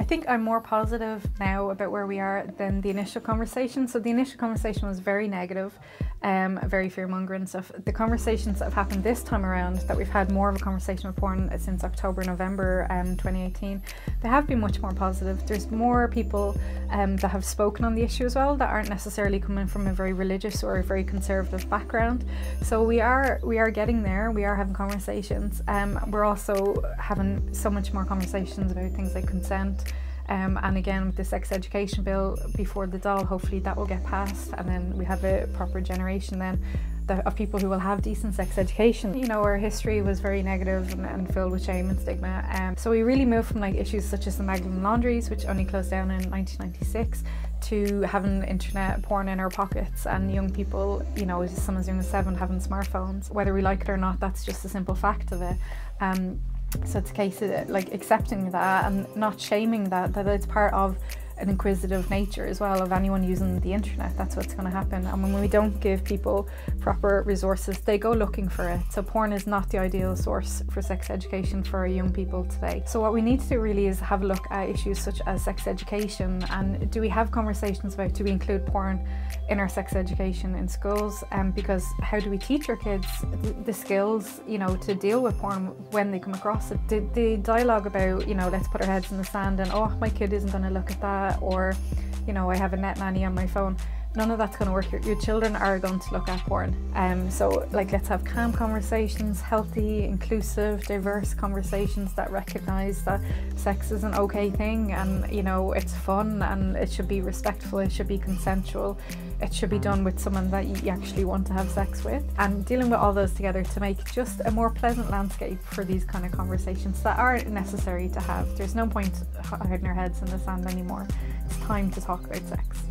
think I'm more positive now about where we are than the initial conversation. So the initial conversation was very negative, very fear-mongering stuff. The conversations that have happened this time around, that we've had more of a conversation with porn since October, November 2018, they have been much more positive. There's more people that have spoken on the issue as well, that aren't necessarily coming from a very religious or a very conservative background. So we are getting there. We are having conversations. We're also having so much more conversations about things like consent. And again, with the sex education bill before the Dáil, hopefully that will get passed, and then we have a proper generation then of people who will have decent sex education. You know, our history was very negative and filled with shame and stigma. So we really moved from like issues such as the Magdalen laundries, which only closed down in 1996, to having internet porn in our pockets, and young people, you know, some as young as 7 having smartphones. Whether we like it or not, that's just a simple fact of it. So it's a case of like accepting that and not shaming that it's part of an inquisitive nature as well of anyone using the internet. That's what's going to happen. And when we don't give people proper resources, they go looking for it. So porn is not the ideal source for sex education for young people today. So what we need to do really is have a look at issues such as sex education, and do we have conversations about, do we include porn in our sex education in schools? Because how do we teach our kids the skills, you know, to deal with porn when they come across it? The dialogue about, you know, let's put our heads in the sand and, oh, my kid isn't going to look at that, or, you know, I have a net nanny on my phone. None of that's going to work. Your children are going to look at porn. So like, let's have calm conversations, healthy, inclusive, diverse conversations that recognise that sex is an okay thing, and, you know, it's fun, and it should be respectful, it should be consensual, it should be done with someone that you actually want to have sex with, and dealing with all those together to make just a more pleasant landscape for these kind of conversations that are necessary to have. There's no point hiding our heads in the sand anymore. It's time to talk about sex.